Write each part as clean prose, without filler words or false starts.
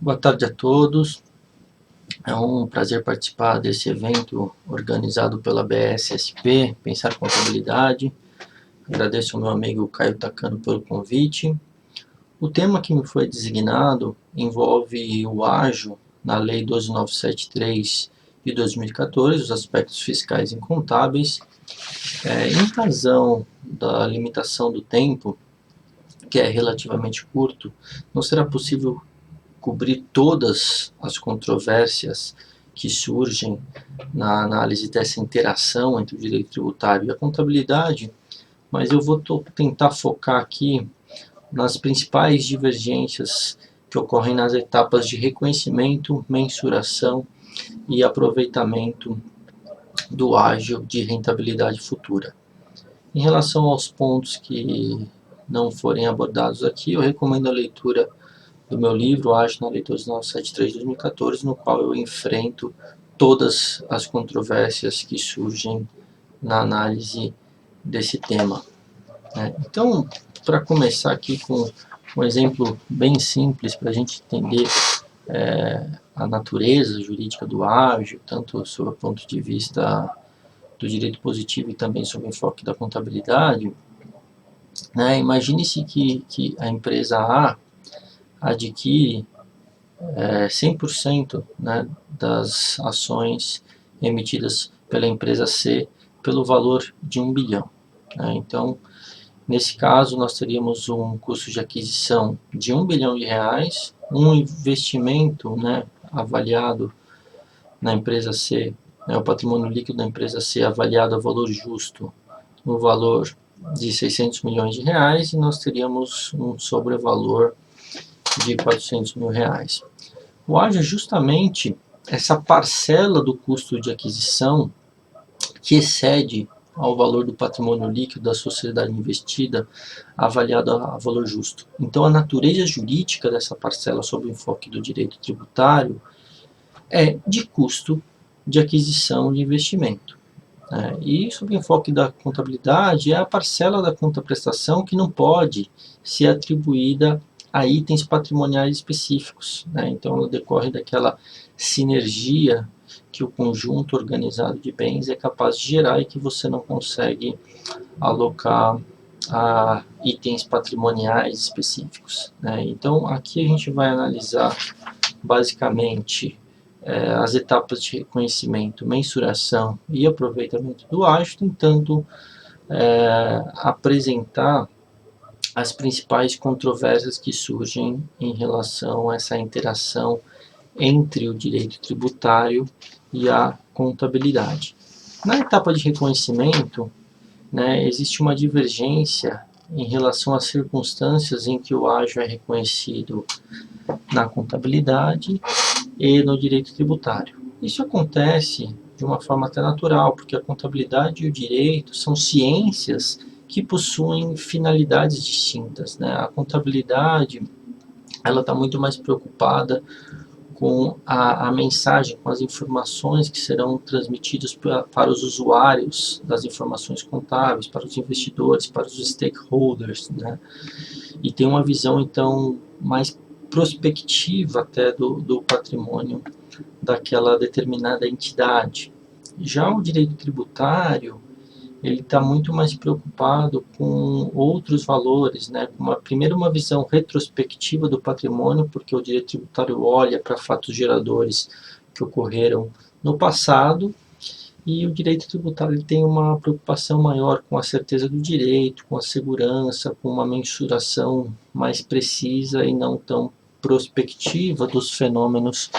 Boa tarde a todos. É um prazer participar desse evento organizado pela BSSP, Pensar Contabilidade. Agradeço ao meu amigo Caio Takano pelo convite. O tema que me foi designado envolve o ágio na Lei 12973 de 2014, os aspectos fiscais e contábeis. Em razão da limitação do tempo, que é relativamente curto, não será possível cobrir todas as controvérsias que surgem na análise dessa interação entre o direito tributário e a contabilidade, mas eu vou tentar focar aqui nas principais divergências que ocorrem nas etapas de reconhecimento, mensuração e aproveitamento do ágio de rentabilidade futura. Em relação aos pontos que não forem abordados aqui, eu recomendo a leitura do meu livro, Ágio na Lei 12973 de 2014, no qual eu enfrento todas as controvérsias que surgem na análise desse tema. Então, para começar aqui com um exemplo bem simples, para a gente entender a natureza jurídica do ágio, tanto sob o ponto de vista do direito positivo e também sob o enfoque da contabilidade, imagine-se que a empresa A adquire 100% das ações emitidas pela empresa C pelo valor de 1 bilhão. Então, nesse caso, nós teríamos um custo de aquisição de 1 bilhão de reais, um investimento avaliado na empresa C, o patrimônio líquido da empresa C avaliado a valor justo no valor de 600 milhões de reais, e nós teríamos um sobrevalor de 400 mil reais. O ágio é justamente essa parcela do custo de aquisição que excede ao valor do patrimônio líquido da sociedade investida avaliado a valor justo. Então, a natureza jurídica dessa parcela, sob o enfoque do direito tributário, é de custo de aquisição de investimento. E, sob o enfoque da contabilidade, é a parcela da contraprestação que não pode ser atribuída a itens patrimoniais específicos. Então, ela decorre daquela sinergia que o conjunto organizado de bens é capaz de gerar e que você não consegue alocar a itens patrimoniais específicos. Então, aqui a gente vai analisar basicamente as etapas de reconhecimento, mensuração e aproveitamento do ágio, tentando apresentar as principais controvérsias que surgem em relação a essa interação entre o direito tributário e a contabilidade. Na etapa de reconhecimento, existe uma divergência em relação às circunstâncias em que o ágio é reconhecido na contabilidade e no direito tributário. Isso acontece de uma forma até natural, porque a contabilidade e o direito são ciências que possuem finalidades distintas. A contabilidade ela está muito mais preocupada com a mensagem, com as informações que serão transmitidas para os usuários das informações contábeis, para os investidores, para os stakeholders, e tem uma visão, então, mais prospectiva até do patrimônio daquela determinada entidade. Já o direito tributário, ele está muito mais preocupado com outros valores, primeiro uma visão retrospectiva do patrimônio, porque o direito tributário olha para fatos geradores que ocorreram no passado, e o direito tributário ele tem uma preocupação maior com a certeza do direito, com a segurança, com uma mensuração mais precisa e não tão prospectiva dos fenômenos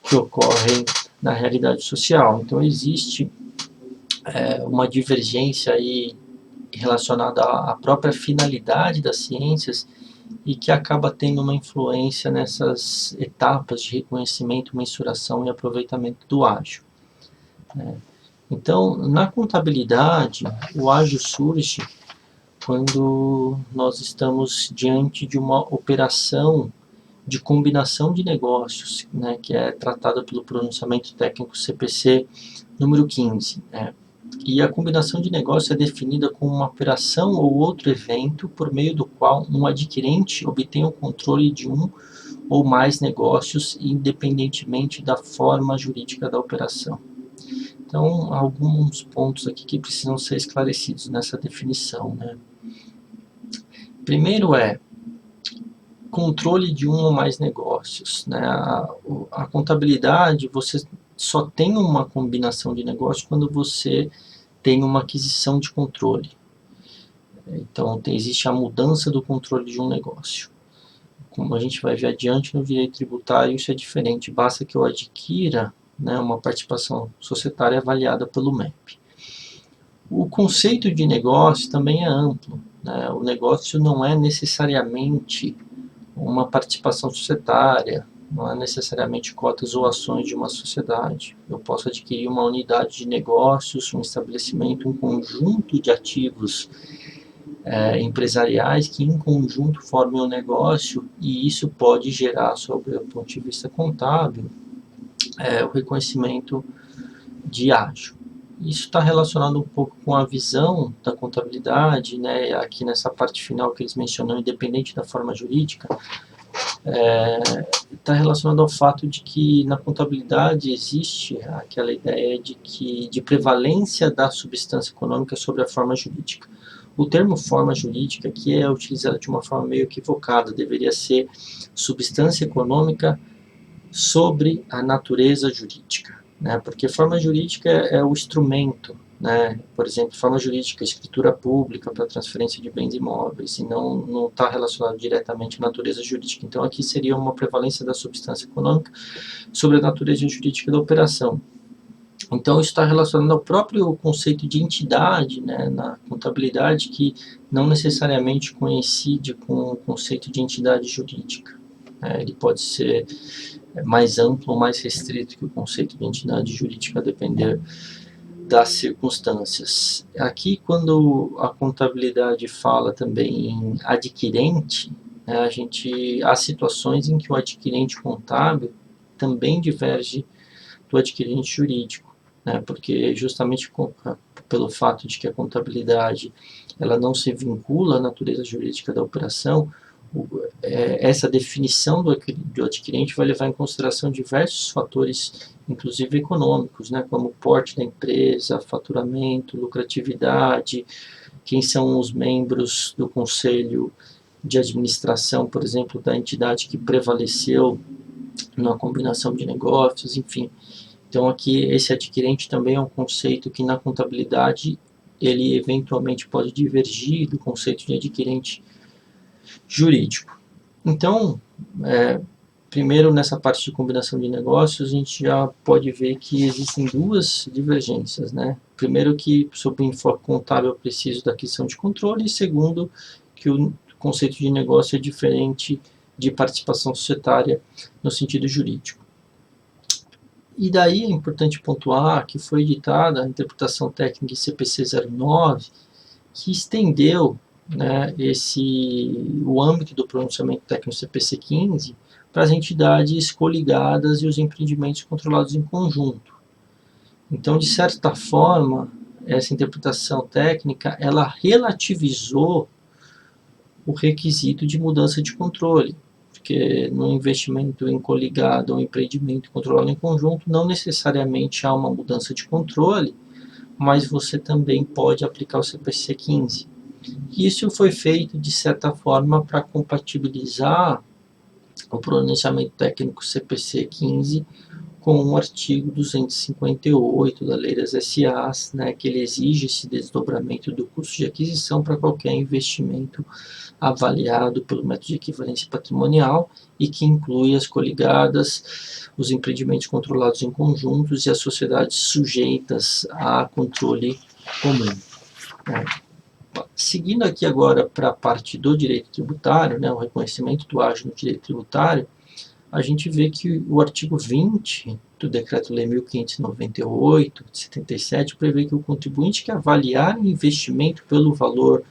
que ocorrem na realidade social. Então existe uma divergência aí relacionada à própria finalidade das ciências e que acaba tendo uma influência nessas etapas de reconhecimento, mensuração e aproveitamento do ágio. Então, na contabilidade, o ágio surge quando nós estamos diante de uma operação de combinação de negócios, que é tratada pelo pronunciamento técnico CPC número 15. E a combinação de negócio é definida como uma operação ou outro evento por meio do qual um adquirente obtém o controle de um ou mais negócios, independentemente da forma jurídica da operação. Então, alguns pontos aqui que precisam ser esclarecidos nessa definição, né? Primeiro controle de um ou mais negócios, né? A contabilidade, você só tem uma combinação de negócios quando você tem uma aquisição de controle. Então, existe a mudança do controle de um negócio. Como a gente vai ver adiante no direito tributário, isso é diferente. Basta que eu adquira, né, uma participação societária avaliada pelo MEP. O conceito de negócio também é amplo, né? O negócio não é necessariamente uma participação societária, não é necessariamente cotas ou ações de uma sociedade. Eu posso adquirir uma unidade de negócios, um estabelecimento, um conjunto de ativos empresariais que em conjunto formem um negócio, e isso pode gerar, sob o ponto de vista contábil, o reconhecimento de ágio. Isso está relacionado um pouco com a visão da contabilidade, né? Aqui nessa parte final que eles mencionam, independente da forma jurídica, está relacionado ao fato de que na contabilidade existe aquela ideia de prevalência da substância econômica sobre a forma jurídica. O termo forma jurídica aqui é utilizado de uma forma meio equivocada, deveria ser substância econômica sobre a natureza jurídica, né? Porque forma jurídica é o instrumento, né? Por exemplo, forma jurídica, escritura pública para transferência de bens imóveis, e não está relacionado diretamente à natureza jurídica. Então aqui seria uma prevalência da substância econômica sobre a natureza jurídica da operação. Então isso está relacionado ao próprio conceito de entidade, né, na contabilidade, que não necessariamente coincide com o conceito de entidade jurídica. Ele pode ser mais amplo ou mais restrito que o conceito de entidade jurídica, a depender das circunstâncias. Aqui, quando a contabilidade fala também em adquirente, né, há situações em que o adquirente contábil também diverge do adquirente jurídico, né, porque justamente pelo fato de que a contabilidade ela não se vincula à natureza jurídica da operação, essa definição do adquirente vai levar em consideração diversos fatores, inclusive econômicos, né, como o porte da empresa, faturamento, lucratividade, quem são os membros do conselho de administração, por exemplo, da entidade que prevaleceu na combinação de negócios, enfim. Então aqui esse adquirente também é um conceito que na contabilidade ele eventualmente pode divergir do conceito de adquirente jurídico. Então, primeiro nessa parte de combinação de negócios, a gente já pode ver que existem duas divergências, né? Primeiro que, sob o enfoque contábil, eu preciso da aquisição de controle, e segundo, que o conceito de negócio é diferente de participação societária no sentido jurídico. E daí é importante pontuar que foi editada a interpretação técnica CPC 09, que estendeu, né, o âmbito do pronunciamento técnico CPC 15 para as entidades coligadas e os empreendimentos controlados em conjunto. Então, de certa forma, essa interpretação técnica, ela relativizou o requisito de mudança de controle, porque no investimento em coligado ou empreendimento controlado em conjunto, não necessariamente há uma mudança de controle, mas você também pode aplicar o CPC 15. Isso foi feito, de certa forma, para compatibilizar o pronunciamento técnico CPC 15 com o artigo 258 da Lei das SAs, né, que ele exige esse desdobramento do custo de aquisição para qualquer investimento avaliado pelo método de equivalência patrimonial e que inclui as coligadas, os empreendimentos controlados em conjuntos e as sociedades sujeitas a controle comum. Seguindo aqui agora para a parte do direito tributário, né, o reconhecimento do ágio no direito tributário, a gente vê que o artigo 20 do Decreto-Lei 1598, de 77, prevê que o contribuinte que avaliar o investimento pelo valor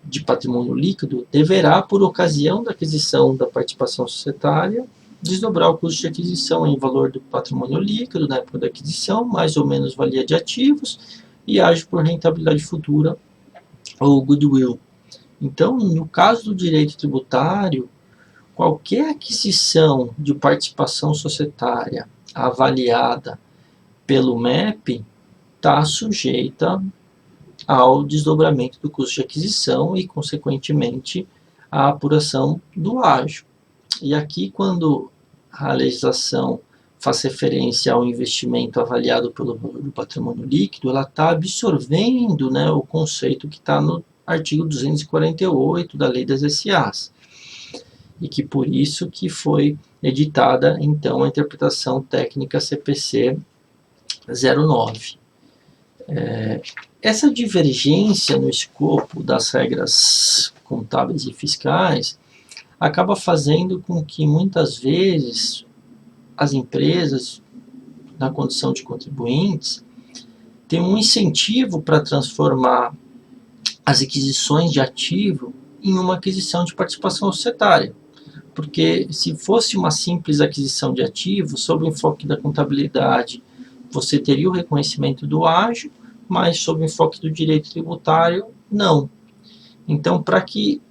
de patrimônio líquido deverá, por ocasião da aquisição da participação societária, desdobrar o custo de aquisição em valor do patrimônio líquido na época da aquisição, mais ou menos valia de ativos, e ágio por rentabilidade futura ou goodwill. Então, no caso do direito tributário, qualquer aquisição de participação societária avaliada pelo MEP está sujeita ao desdobramento do custo de aquisição e, consequentemente, à apuração do ágio. E aqui, quando a legislação faz referência ao investimento avaliado pelo patrimônio líquido, ela está absorvendo, né, o conceito que está no artigo 248 da Lei das SAs, e que por isso que foi editada, então, a interpretação técnica CPC 09. Essa divergência no escopo das regras contábeis e fiscais acaba fazendo com que, muitas vezes, as empresas, na condição de contribuintes, tenham um incentivo para transformar as aquisições de ativo em uma aquisição de participação societária. Porque se fosse uma simples aquisição de ativo, sob o enfoque da contabilidade, você teria o reconhecimento do ágio, mas sob o enfoque do direito tributário, não. Então, para que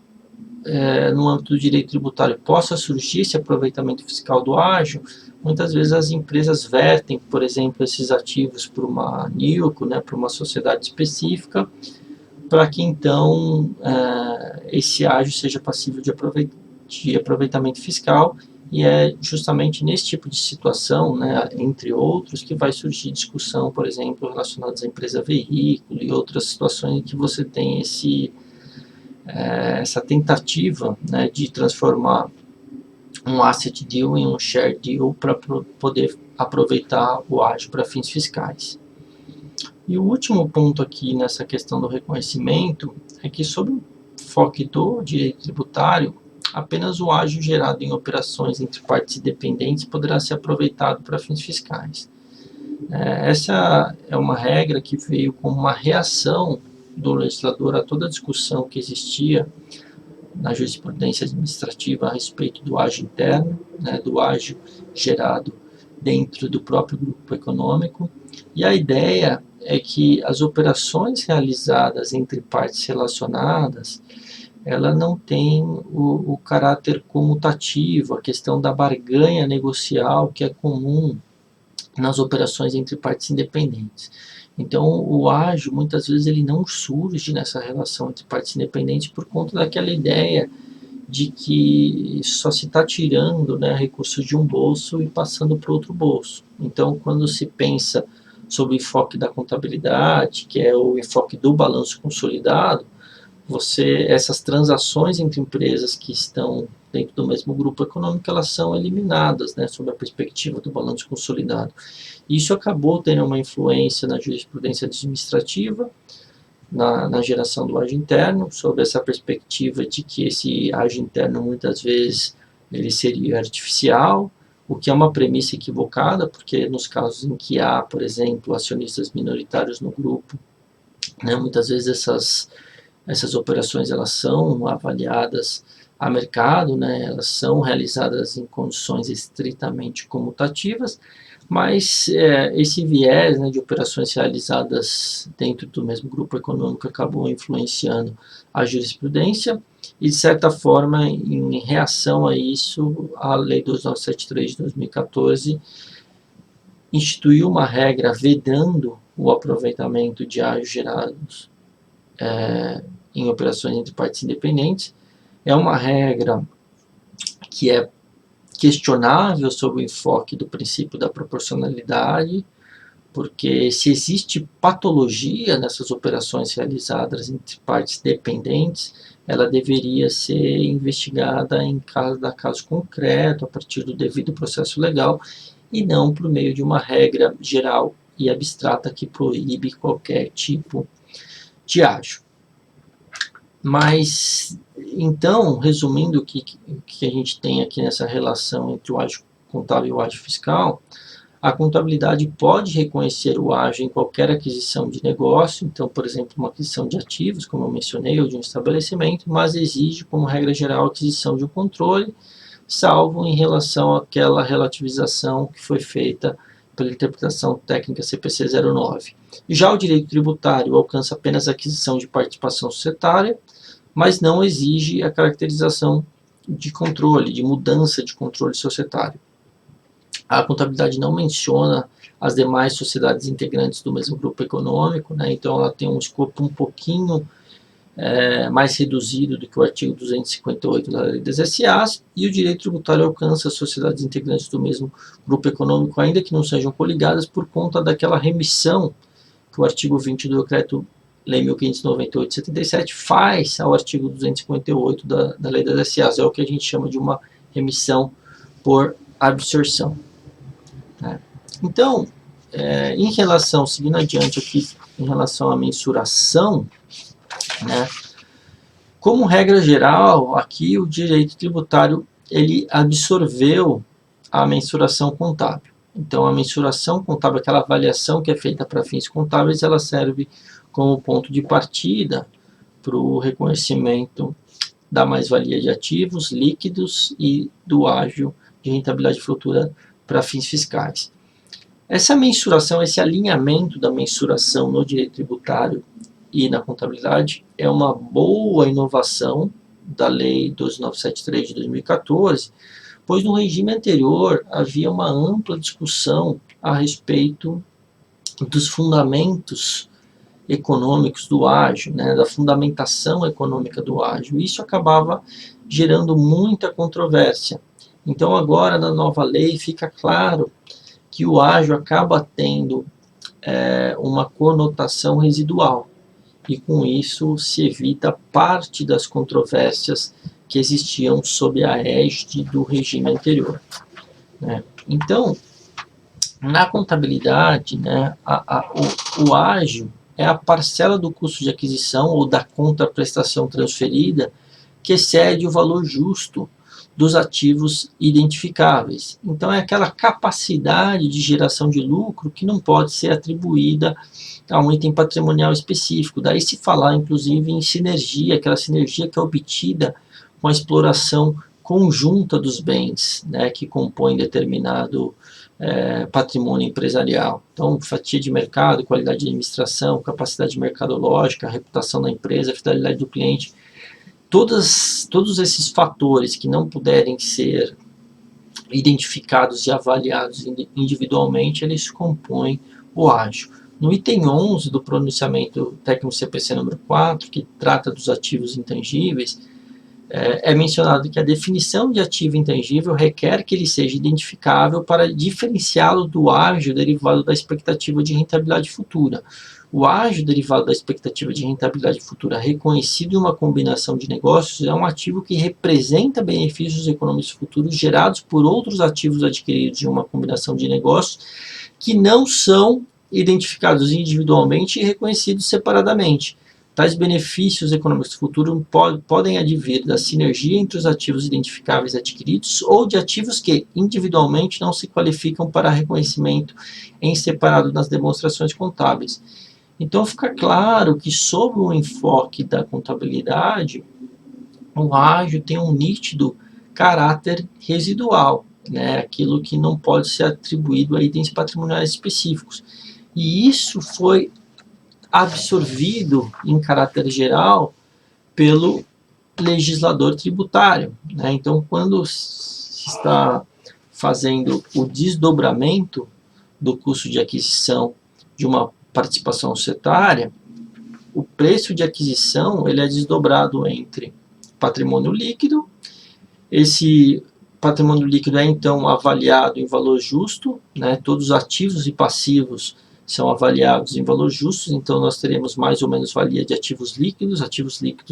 no âmbito do direito tributário possa surgir esse aproveitamento fiscal do ágio, muitas vezes as empresas vertem, por exemplo, esses ativos para uma NILCO, né, para uma sociedade específica, para que então esse ágio seja passível de aproveitamento fiscal, e é justamente nesse tipo de situação, né, entre outros, que vai surgir discussão, por exemplo, relacionadas à empresa veículo e outras situações em que você tem essa tentativa, né, de transformar um asset deal em um share deal para poder aproveitar o ágio para fins fiscais. E o último ponto aqui nessa questão do reconhecimento é que, sob o enfoque do direito tributário, apenas o ágio gerado em operações entre partes independentes poderá ser aproveitado para fins fiscais. Essa é uma regra que veio como uma reação do legislador a toda a discussão que existia na jurisprudência administrativa a respeito do ágio interno, né, do ágio gerado dentro do próprio grupo econômico, e a ideia é que as operações realizadas entre partes relacionadas, ela não tem o caráter comutativo, a questão da barganha negocial que é comum nas operações entre partes independentes. Então, o ágio, muitas vezes, ele não surge nessa relação entre partes independentes por conta daquela ideia de que só se está tirando, né, recursos de um bolso e passando para outro bolso. Então, quando se pensa sobre o enfoque da contabilidade, que é o enfoque do balanço consolidado, essas transações entre empresas que estão dentro do mesmo grupo econômico, elas são eliminadas, né, sob a perspectiva do balanço consolidado. Isso acabou tendo uma influência na jurisprudência administrativa, na geração do ágio interno, sob essa perspectiva de que esse ágio interno, muitas vezes, ele seria artificial, o que é uma premissa equivocada, porque nos casos em que há, por exemplo, acionistas minoritários no grupo, né, muitas vezes essas operações elas são avaliadas a mercado, né, elas são realizadas em condições estritamente comutativas, mas esse viés, né, de operações realizadas dentro do mesmo grupo econômico acabou influenciando a jurisprudência e, de certa forma, em reação a isso, a Lei 2973 de 2014 instituiu uma regra vedando o aproveitamento de ágios gerados em operações entre partes independentes. É uma regra que é questionável sob o enfoque do princípio da proporcionalidade, porque se existe patologia nessas operações realizadas entre partes dependentes, ela deveria ser investigada em cada caso concreto, a partir do devido processo legal, e não por meio de uma regra geral e abstrata que proíbe qualquer tipo de ágio. Mas, então, resumindo o que a gente tem aqui nessa relação entre o ágio contábil e o ágio fiscal, a contabilidade pode reconhecer o ágio em qualquer aquisição de negócio, então, por exemplo, uma aquisição de ativos, como eu mencionei, ou de um estabelecimento, mas exige, como regra geral, a aquisição de um controle, salvo em relação àquela relativização que foi feita pela interpretação técnica CPC 09. Já o direito tributário alcança apenas a aquisição de participação societária, mas não exige a caracterização de controle, de mudança de controle societário. A contabilidade não menciona as demais sociedades integrantes do mesmo grupo econômico, né? Então ela tem um escopo um pouquinho mais reduzido do que o artigo 258 da Lei das SAs, e o direito tributário alcança as sociedades integrantes do mesmo grupo econômico, ainda que não sejam coligadas, por conta daquela remissão que o artigo 20 do Decreto-Lei 1598/77 faz ao artigo 258 da Lei das SAs. É o que a gente chama de uma remissão por absorção. Então, em relação, seguindo adiante aqui, em relação à mensuração, né, como regra geral, aqui o direito tributário ele absorveu a mensuração contábil. Então, a mensuração contábil, aquela avaliação que é feita para fins contábeis, ela serve como ponto de partida para o reconhecimento da mais-valia de ativos líquidos e do ágio de rentabilidade futura para fins fiscais. Essa mensuração, esse alinhamento da mensuração no direito tributário e na contabilidade é uma boa inovação da Lei 12973 de 2014, pois no regime anterior havia uma ampla discussão a respeito dos fundamentos econômicos do ágio, né, da fundamentação econômica do ágio. Isso acabava gerando muita controvérsia. Então agora na nova lei fica claro que o ágio acaba tendo uma conotação residual, e com isso se evita parte das controvérsias que existiam sob a égide do regime anterior, né? Então, na contabilidade, né, o ágio é a parcela do custo de aquisição ou da contraprestação transferida que excede o valor justo dos ativos identificáveis. Então, é aquela capacidade de geração de lucro que não pode ser atribuída a um item patrimonial específico. Daí se falar, inclusive, em sinergia, aquela sinergia que é obtida com a exploração conjunta dos bens, né, que compõem determinado patrimônio empresarial. Então, fatia de mercado, qualidade de administração, capacidade mercadológica, reputação da empresa, fidelidade do cliente. Todos esses fatores que não puderem ser identificados e avaliados individualmente, eles compõem o ágio. No item 11 do pronunciamento técnico CPC número 4, que trata dos ativos intangíveis, é mencionado que a definição de ativo intangível requer que ele seja identificável para diferenciá-lo do ágio derivado da expectativa de rentabilidade futura. O ágio derivado da expectativa de rentabilidade futura reconhecido em uma combinação de negócios é um ativo que representa benefícios econômicos futuros gerados por outros ativos adquiridos em uma combinação de negócios que não são identificados individualmente e reconhecidos separadamente. Tais benefícios econômicos futuros podem advir da sinergia entre os ativos identificáveis adquiridos ou de ativos que individualmente não se qualificam para reconhecimento em separado nas demonstrações contábeis. Então fica claro que, sob o enfoque da contabilidade, o ágio tem um nítido caráter residual, né? Aquilo que não pode ser atribuído a itens patrimoniais específicos. E isso foi absorvido em caráter geral pelo legislador tributário, né? Então, quando se está fazendo o desdobramento do custo de aquisição de uma participação societária, o preço de aquisição ele é desdobrado entre patrimônio líquido. Esse patrimônio líquido é então avaliado em valor justo, né? Todos os ativos e passivos são avaliados em valor justo, então nós teremos mais ou menos valia de ativos líquidos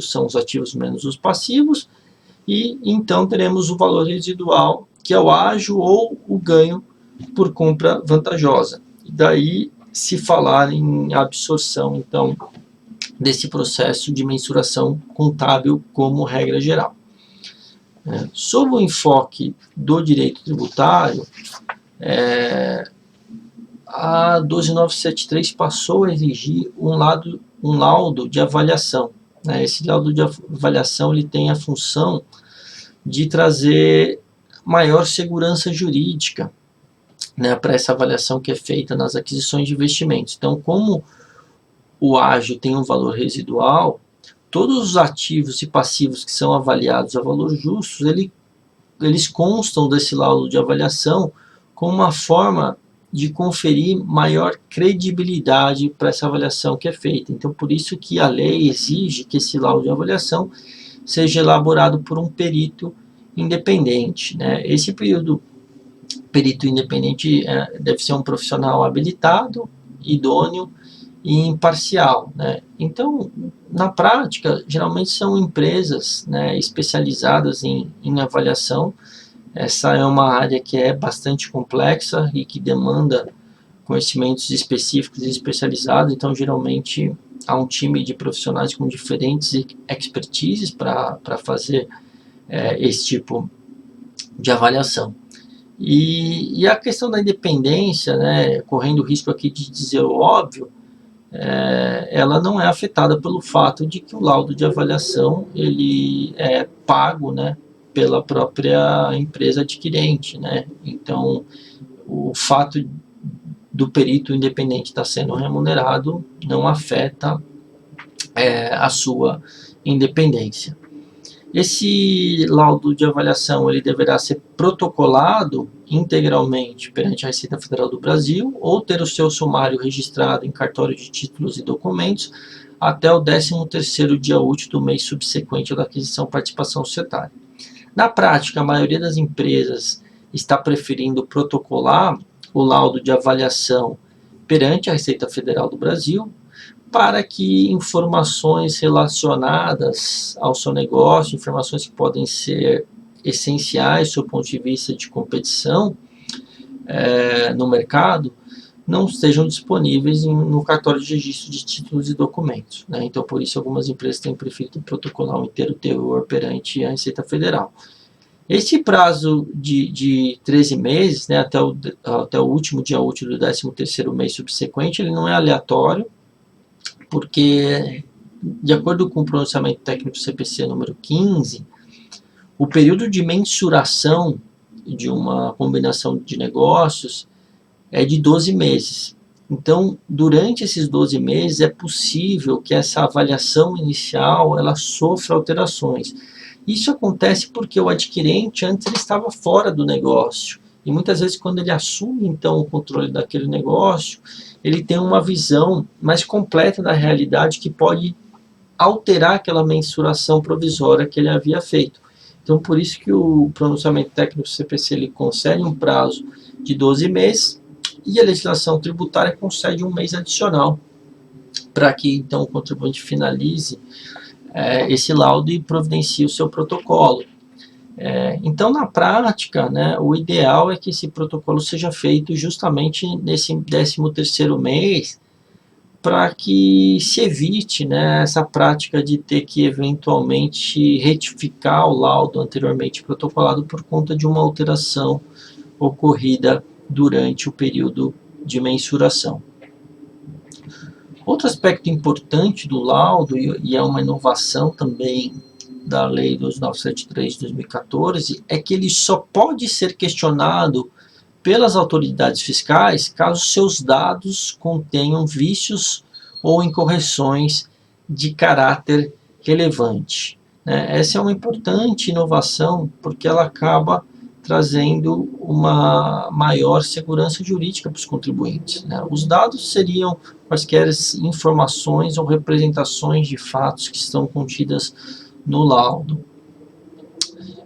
são os ativos menos os passivos, e então teremos o valor residual, que é o ágio ou o ganho por compra vantajosa. E daí se falar em absorção, então, desse processo de mensuração contábil como regra geral. Sob o enfoque do direito tributário, a 12973 passou a exigir um laudo de avaliação. Esse laudo de avaliação ele tem a função de trazer maior segurança jurídica, né, para essa avaliação que é feita nas aquisições de investimentos. Então, como o ágio tem um valor residual, todos os ativos e passivos que são avaliados a valor justo, eles constam desse laudo de avaliação como uma forma de conferir maior credibilidade para essa avaliação que é feita. Então, por isso que a lei exige que esse laudo de avaliação seja elaborado por um perito independente, né? Esse perito independente deve ser um profissional habilitado, idôneo e imparcial, né? Então, na prática, geralmente são empresas, né, especializadas em avaliação. Essa é uma área que é bastante complexa e que demanda conhecimentos específicos e especializados, então geralmente há um time de profissionais com diferentes expertises para fazer esse tipo de avaliação. E a questão da independência, né, correndo o risco aqui de dizer o óbvio, ela não é afetada pelo fato de que o laudo de avaliação ele é pago, né, pela própria empresa adquirente, né? Então, o fato do perito independente estar sendo remunerado não afeta a sua independência. Esse laudo de avaliação ele deverá ser protocolado integralmente perante a Receita Federal do Brasil ou ter o seu sumário registrado em cartório de títulos e documentos até o 13º dia útil do mês subsequente da aquisição ou participação societária. Na prática, a maioria das empresas está preferindo protocolar o laudo de avaliação perante a Receita Federal do Brasil, para que informações relacionadas ao seu negócio, informações que podem ser essenciais do ponto de vista de competição no mercado, não estejam disponíveis no cartório de registro de títulos e documentos, né? Então, por isso, algumas empresas têm preferido protocolar o inteiro teor perante a Receita Federal. Esse prazo de 13 meses, né, até o último dia útil do 13º mês subsequente, ele não é aleatório, porque, de acordo com o pronunciamento técnico CPC número 15, o período de mensuração de uma combinação de negócios é de 12 meses. Então, durante esses 12 meses, é possível que essa avaliação inicial ela sofra alterações. Isso acontece porque o adquirente antes ele estava fora do negócio. E muitas vezes, quando ele assume, então, o controle daquele negócio, ele tem uma visão mais completa da realidade que pode alterar aquela mensuração provisória que ele havia feito. Então, por isso que o pronunciamento técnico CPC ele concede um prazo de 12 meses e a legislação tributária concede um mês adicional para que, então, o contribuinte finalize esse laudo e providencie o seu protocolo. Então, na prática, né, o ideal é que esse protocolo seja feito justamente nesse 13º mês, para que se evite, né, essa prática de ter que eventualmente retificar o laudo anteriormente protocolado por conta de uma alteração ocorrida durante o período de mensuração. Outro aspecto importante do laudo, e é uma inovação também da Lei 2973 de 2014, é que ele só pode ser questionado pelas autoridades fiscais caso seus dados contenham vícios ou incorreções de caráter relevante. Essa é uma importante inovação porque ela acaba trazendo uma maior segurança jurídica para os contribuintes. Os dados seriam quaisquer informações ou representações de fatos que estão contidas no laudo.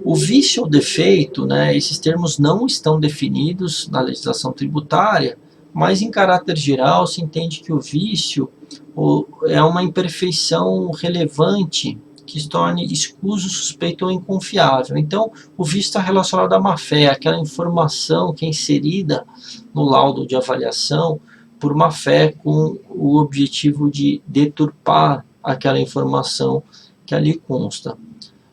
O vício ou defeito, esses termos não estão definidos na legislação tributária, mas em caráter geral se entende que o vício é uma imperfeição relevante que se torne escuso, suspeito ou inconfiável. Então, o vício está relacionado à má-fé, aquela informação que é inserida no laudo de avaliação por má-fé com o objetivo de deturpar aquela informação que ali consta.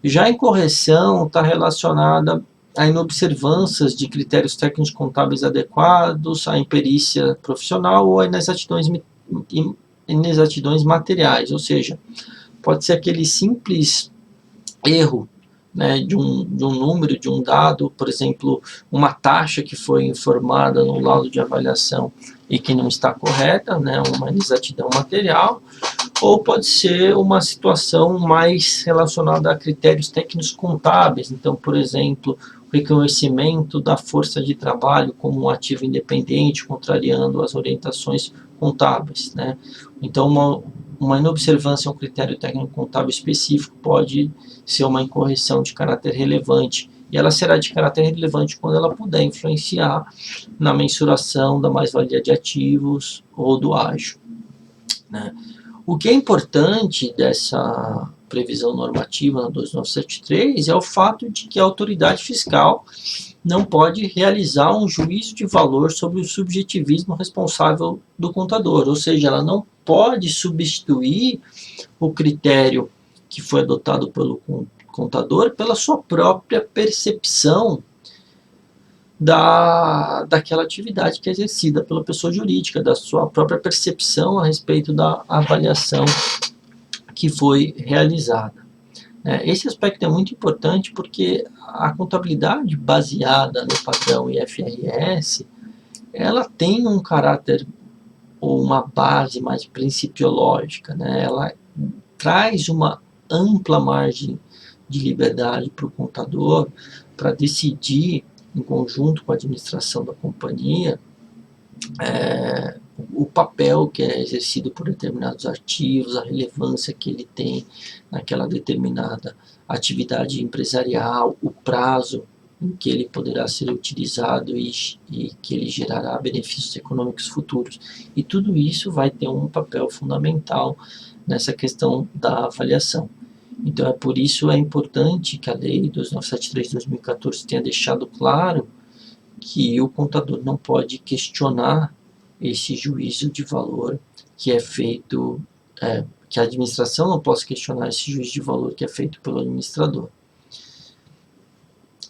Já a incorreção está relacionada a inobservâncias de critérios técnicos contábeis adequados, a imperícia profissional ou a inexatidões materiais, ou seja, pode ser aquele simples erro, de um número, de um dado, por exemplo, uma taxa que foi informada no laudo de avaliação e que não está correta, uma inexatidão material, ou pode ser uma situação mais relacionada a critérios técnicos contábeis. Então, por exemplo, o reconhecimento da força de trabalho como um ativo independente, contrariando as orientações contábeis, né? Então, uma inobservância a um critério técnico contábil específico pode ser uma incorreção de caráter relevante, e ela será de caráter relevante quando ela puder influenciar na mensuração da mais-valia de ativos ou do ágio, né? O que é importante dessa previsão normativa na 2973 é o fato de que a autoridade fiscal não pode realizar um juízo de valor sobre o subjetivismo responsável do contador, ou seja, ela não pode substituir o critério que foi adotado pelo contador pela sua própria percepção daquela atividade que é exercida pela pessoa jurídica, da sua própria percepção a respeito da avaliação que foi realizada. Esse aspecto é muito importante porque a contabilidade baseada no padrão IFRS, ela tem um caráter ou uma base mais principiológica, né? Ela traz uma ampla margem de liberdade para o contador para decidir, em conjunto com a administração da companhia, o papel que é exercido por determinados ativos, a relevância que ele tem naquela determinada atividade empresarial, o prazo em que ele poderá ser utilizado e que ele gerará benefícios econômicos futuros. E tudo isso vai ter um papel fundamental nessa questão da avaliação. Então, por isso é importante que a Lei 2973 de 2014 tenha deixado claro que o contador não pode questionar esse juízo de valor que é feito, que a administração não possa questionar esse juízo de valor que é feito pelo administrador.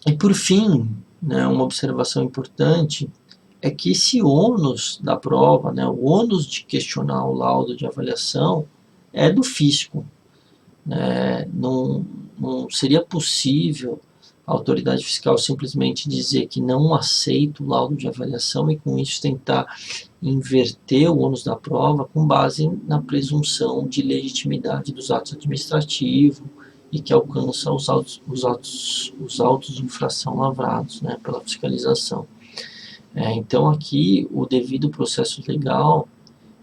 E por fim, né, uma observação importante é que esse ônus da prova, né, o ônus de questionar o laudo de avaliação é do fisco. Não seria possível a autoridade fiscal simplesmente dizer que não aceita o laudo de avaliação e com isso tentar inverter o ônus da prova com base na presunção de legitimidade dos atos administrativos e que alcança os autos de infração lavrados, né, pela fiscalização. Então aqui o devido processo legal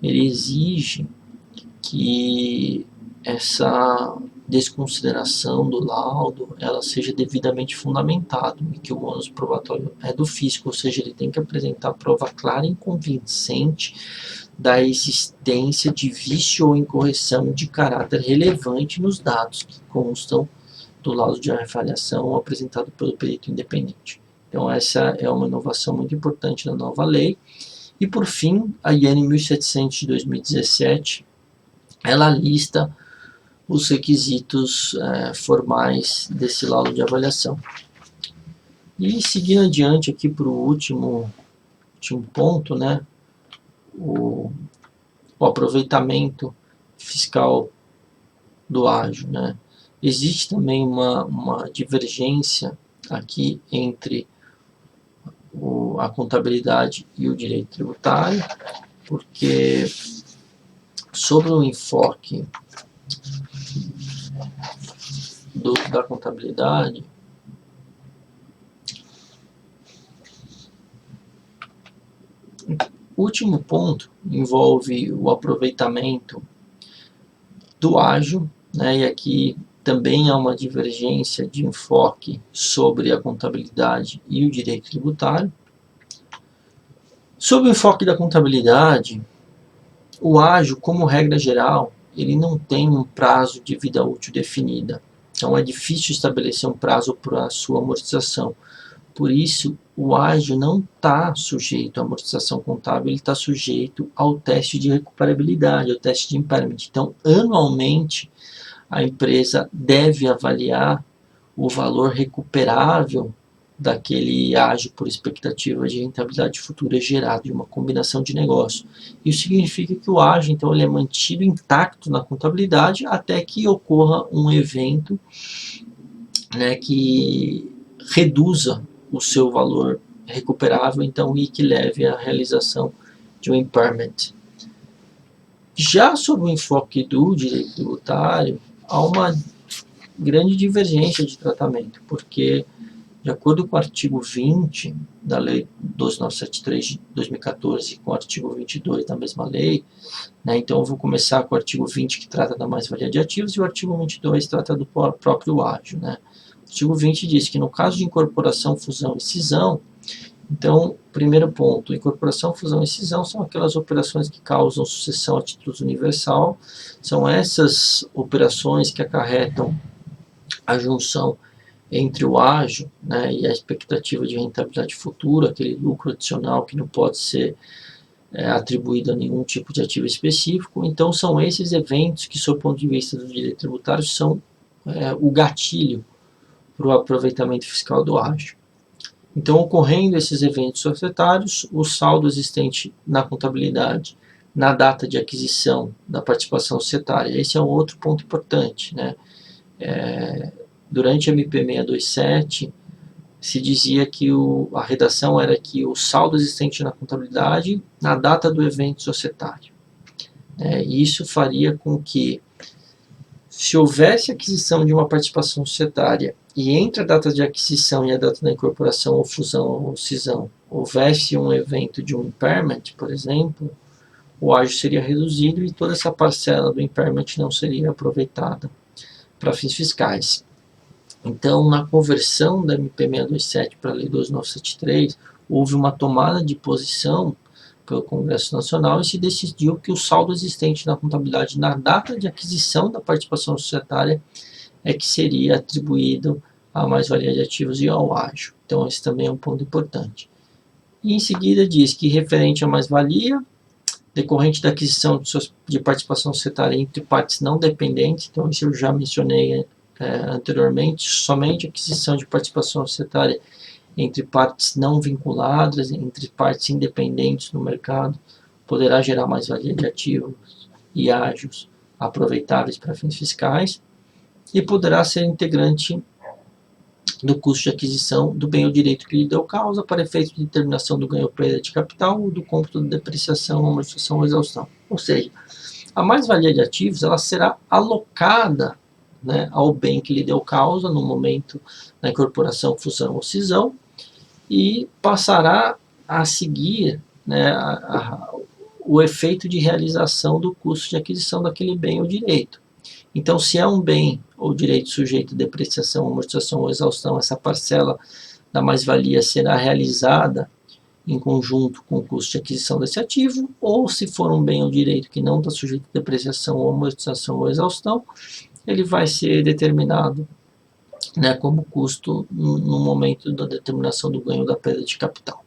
ele exige que essa desconsideração do laudo ela seja devidamente fundamentada e que o ônus probatório é do fisco, ou seja, ele tem que apresentar prova clara e convincente da existência de vício ou incorreção de caráter relevante nos dados que constam do laudo de avaliação apresentado pelo perito independente. Então essa é uma inovação muito importante da nova lei. E por fim, a IN 1700 de 2017, ela lista os requisitos formais desse laudo de avaliação. E seguindo adiante aqui para o último ponto, né, o aproveitamento fiscal do ágio, né. Existe também uma divergência aqui entre a contabilidade e o direito tributário, porque sobre o enfoque da contabilidade, o último ponto envolve o aproveitamento do ágio, né, e aqui também há uma divergência de enfoque sobre a contabilidade e o direito tributário. Sobre o enfoque da contabilidade, o ágio, como regra geral, ele não tem um prazo de vida útil definida. Então é difícil estabelecer um prazo para a sua amortização. Por isso, o ágio não está sujeito à amortização contábil, ele está sujeito ao teste de recuperabilidade, ao teste de impairment. Então, anualmente, a empresa deve avaliar o valor recuperável daquele ágio por expectativa de rentabilidade futura gerado de uma combinação de negócio. Isso significa que o ágio, então, ele é mantido intacto na contabilidade até que ocorra um evento, né, que reduza o seu valor recuperável, então, e que leve à realização de um impairment. Já sob o enfoque do direito tributário, há uma grande divergência de tratamento, porque, de acordo com o artigo 20 da Lei 12.973 de 2014, com o artigo 22 da mesma lei, né, então eu vou começar com o artigo 20, que trata da mais-valia de ativos, e o artigo 22 trata do próprio ágio. Né. O artigo 20 diz que, no caso de incorporação, fusão e cisão, então, primeiro ponto, incorporação, fusão e cisão são aquelas operações que causam sucessão a título universal, são essas operações que acarretam a junção entre o ágio, né, e a expectativa de rentabilidade futura, aquele lucro adicional que não pode ser atribuído a nenhum tipo de ativo específico. Então, são esses eventos que, sob o ponto de vista do direito tributário, são o gatilho para o aproveitamento fiscal do ágio. Então, ocorrendo esses eventos societários, o saldo existente na contabilidade na data de aquisição da participação societária, esse é um outro ponto importante, né? Durante a MP 627, se dizia que a redação era que o saldo existente na contabilidade na data do evento societário. Isso faria com que, se houvesse aquisição de uma participação societária e entre a data de aquisição e a data da incorporação ou fusão ou cisão houvesse um evento de um impairment, por exemplo, o ágio seria reduzido e toda essa parcela do impairment não seria aproveitada para fins fiscais. Então, na conversão da MP 627 para a Lei 12.973, houve uma tomada de posição pelo Congresso Nacional e se decidiu que o saldo existente na contabilidade na data de aquisição da participação societária é que seria atribuído à mais-valia de ativos e ao ágio. Então, esse também é um ponto importante. E em seguida diz que, referente à mais-valia, decorrente da aquisição de participação societária entre partes não dependentes, então isso eu já mencionei anteriormente, somente aquisição de participação societária entre partes não vinculadas, entre partes independentes no mercado, poderá gerar mais-valia de ativos e ágios aproveitáveis para fins fiscais e poderá ser integrante do custo de aquisição do bem ou direito que lhe deu causa para efeito de determinação do ganho ou perda de capital ou do cômputo de depreciação, amortização ou exaustão. Ou seja, a mais-valia de ativos ela será alocada, né, ao bem que lhe deu causa no momento da incorporação, fusão ou cisão e passará a seguir, né, o efeito de realização do custo de aquisição daquele bem ou direito. Então, se é um bem ou direito sujeito a depreciação, amortização ou exaustão, essa parcela da mais-valia será realizada em conjunto com o custo de aquisição desse ativo, ou se for um bem ou direito que não está sujeito a depreciação, ou amortização ou exaustão, ele vai ser determinado, né, como custo no momento da determinação do ganho ou da perda de capital.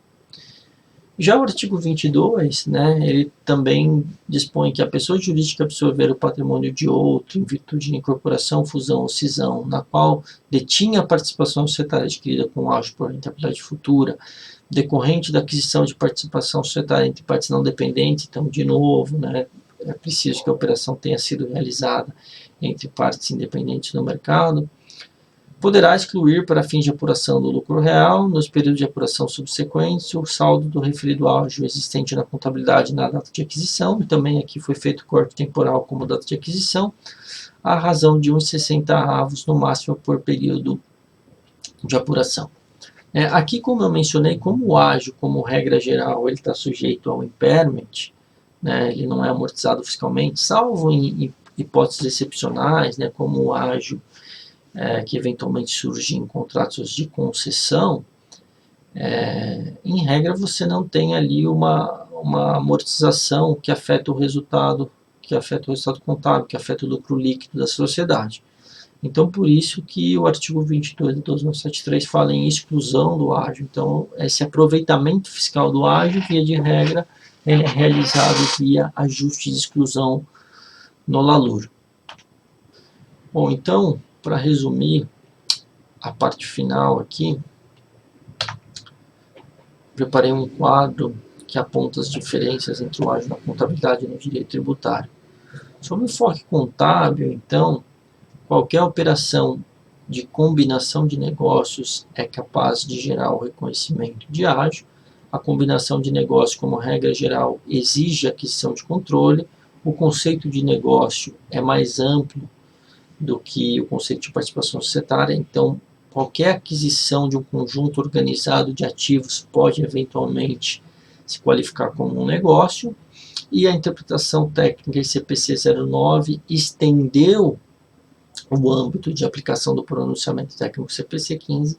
Já o artigo 22, né, ele também dispõe que a pessoa jurídica absorver o patrimônio de outro em virtude de incorporação, fusão ou cisão, na qual detinha a participação societária adquirida com ágio por rentabilidade futura, decorrente da aquisição de participação societária entre partes não dependentes, então, de novo, né, é preciso que a operação tenha sido realizada entre partes independentes no mercado, poderá excluir para fins de apuração do lucro real, nos períodos de apuração subsequentes, o saldo do referido ágio existente na contabilidade na data de aquisição, e também aqui foi feito corte temporal como data de aquisição, à razão de uns 60 avos no máximo por período de apuração. Aqui, como eu mencionei, como o ágio, como regra geral, ele está sujeito ao impairment, né, ele não é amortizado fiscalmente, salvo em hipóteses excepcionais, né, como o ágio que eventualmente surge em contratos de concessão, em regra você não tem ali uma amortização que afeta o resultado contábil, que afeta o lucro líquido da sociedade. Então, por isso que o artigo 22 de 12.973 fala em exclusão do ágio. Então, esse aproveitamento fiscal do ágio, via de regra, ele é realizado via ajuste de exclusão no LALUR. Bom, então, para resumir a parte final aqui, preparei um quadro que aponta as diferenças entre o ágio na contabilidade e no direito tributário. Sobre o enfoque contábil, então, qualquer operação de combinação de negócios é capaz de gerar o reconhecimento de ágio. A combinação de negócios, como regra geral, exige aquisição de controle, O conceito de negócio é mais amplo do que o conceito de participação societária, então qualquer aquisição de um conjunto organizado de ativos pode eventualmente se qualificar como um negócio, e a interpretação técnica ICPC 09 estendeu o âmbito de aplicação do pronunciamento técnico CPC 15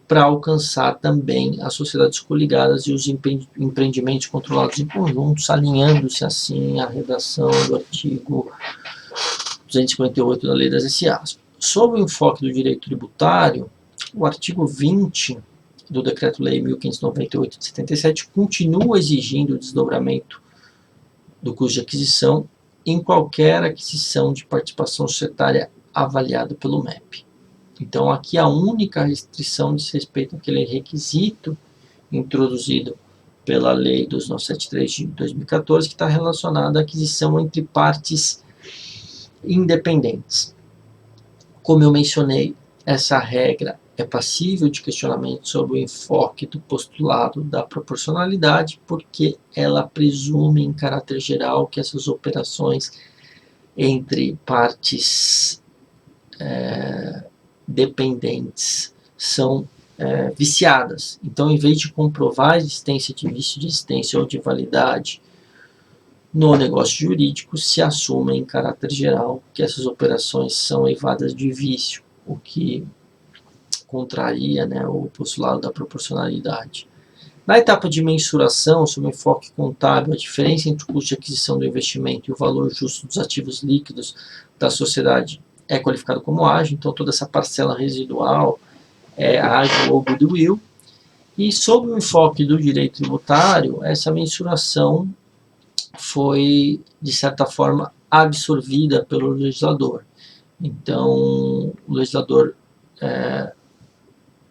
para alcançar também as sociedades coligadas e os empreendimentos controlados em conjuntos, alinhando-se assim à redação do artigo 258 da Lei das SAs. Sob o enfoque do direito tributário, o artigo 20 do Decreto-Lei 1598 de 77 continua exigindo o desdobramento do custo de aquisição em qualquer aquisição de participação societária avaliado pelo MEP. Então, aqui a única restrição diz respeito àquele requisito introduzido pela Lei 2973 de 2014, que está relacionado à aquisição entre partes independentes. Como eu mencionei, essa regra é passível de questionamento sobre o enfoque do postulado da proporcionalidade, porque ela presume, em caráter geral, que essas operações entre partes dependentes são viciadas. Então, em vez de comprovar a existência de vício de existência ou de validade no negócio jurídico, se assume em caráter geral que essas operações são eivadas de vício, o que contraria, o postulado da proporcionalidade. Na etapa de mensuração, sob enfoque contábil, a diferença entre o custo de aquisição do investimento e o valor justo dos ativos líquidos da sociedade é qualificado como ágio, então toda essa parcela residual é ágio ou goodwill. E sob o enfoque do direito tributário, essa mensuração foi, de certa forma, absorvida pelo legislador. Então, o legislador,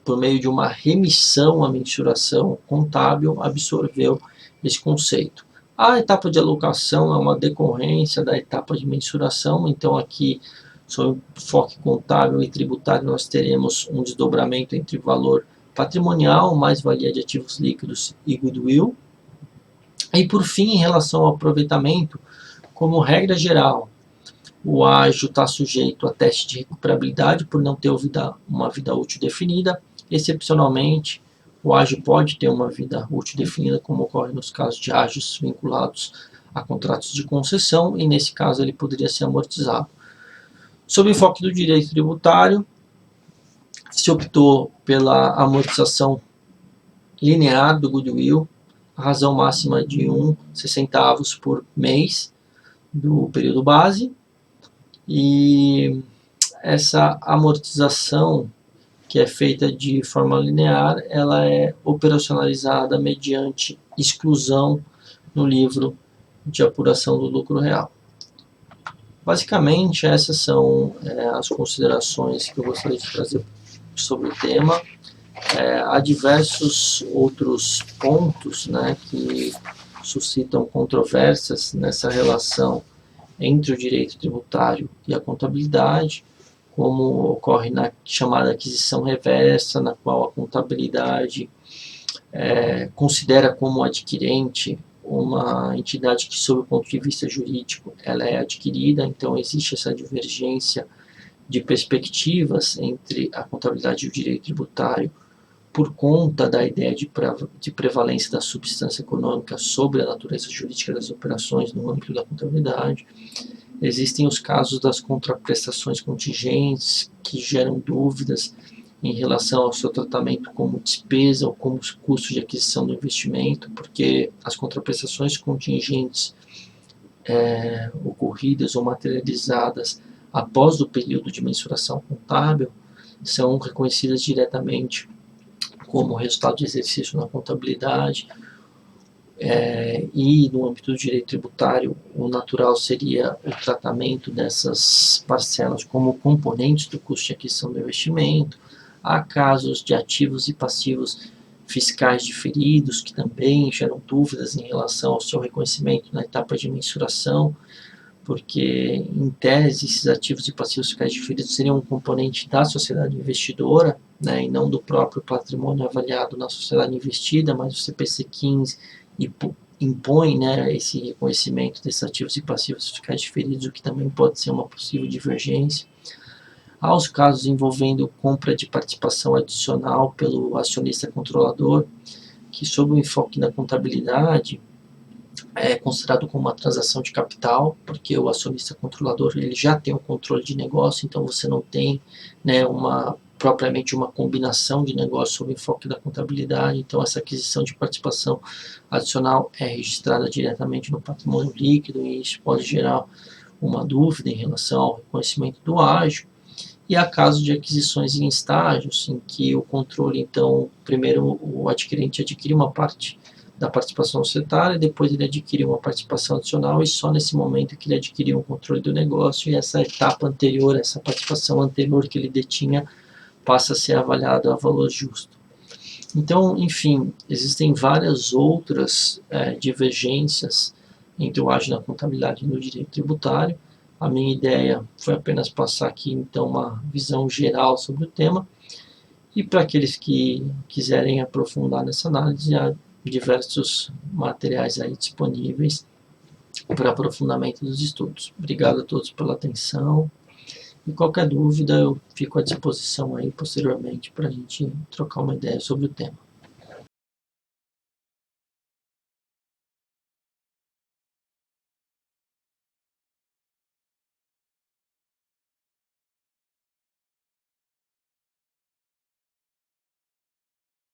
por meio de uma remissão à mensuração contábil, absorveu esse conceito. A etapa de alocação é uma decorrência da etapa de mensuração, então aqui, sob enfoque contábil e tributário, nós teremos um desdobramento entre valor patrimonial, mais valia de ativos líquidos e goodwill. E por fim, em relação ao aproveitamento, como regra geral, o ágio está sujeito a teste de recuperabilidade por não ter uma vida útil definida. Excepcionalmente, o ágio pode ter uma vida útil definida, como ocorre nos casos de ágios vinculados a contratos de concessão, e nesse caso ele poderia ser amortizado. Sob o enfoque do direito tributário, se optou pela amortização linear do goodwill, a razão máxima de 1 centavos por mês do período base, e essa amortização, que é feita de forma linear, ela é operacionalizada mediante exclusão no livro de apuração do lucro real. Basicamente, essas são as considerações que eu gostaria de trazer sobre o tema. Há diversos outros pontos que suscitam controvérsias nessa relação entre o direito tributário e a contabilidade, como ocorre na chamada aquisição reversa, na qual a contabilidade considera como adquirente uma entidade que, sob o ponto de vista jurídico, ela é adquirida. Então existe essa divergência de perspectivas entre a contabilidade e o direito tributário por conta da ideia de prevalência da substância econômica sobre a natureza jurídica das operações no âmbito da contabilidade. Existem os casos das contraprestações contingentes, que geram dúvidas em relação ao seu tratamento como despesa ou como custo de aquisição do investimento, porque as contraprestações contingentes ocorridas ou materializadas após o período de mensuração contábil são reconhecidas diretamente como resultado de exercício na contabilidade, e no âmbito do direito tributário, o natural seria o tratamento dessas parcelas como componentes do custo de aquisição do investimento. Há casos de ativos e passivos fiscais diferidos, que também geram dúvidas em relação ao seu reconhecimento na etapa de mensuração, porque, em tese, esses ativos e passivos fiscais diferidos seriam um componente da sociedade investidora, e não do próprio patrimônio avaliado na sociedade investida, mas o CPC 15 e impõe, né, esse reconhecimento desses ativos e passivos fiscais diferidos, o que também pode ser uma possível divergência. Há os casos envolvendo compra de participação adicional pelo acionista controlador, que sob o enfoque da contabilidade é considerado como uma transação de capital, porque o acionista controlador ele já tem o controle de negócio, então você não tem, né, propriamente uma combinação de negócio sob o enfoque da contabilidade, então essa aquisição de participação adicional é registrada diretamente no patrimônio líquido e isso pode gerar uma dúvida em relação ao reconhecimento do ágio. E há casos de aquisições em estágios, em que o controle, então, primeiro o adquirente adquire uma parte da participação societária, depois ele adquire uma participação adicional e só nesse momento que ele adquiriu o controle do negócio e essa etapa anterior, essa participação anterior que ele detinha, passa a ser avaliada a valor justo. Então, enfim, existem várias outras divergências entre o ágio na contabilidade e no direito tributário. A minha ideia foi apenas passar aqui, então, uma visão geral sobre o tema. E para aqueles que quiserem aprofundar nessa análise, há diversos materiais aí disponíveis para aprofundamento dos estudos. Obrigado a todos pela atenção. E qualquer dúvida, eu fico à disposição aí posteriormente para a gente trocar uma ideia sobre o tema.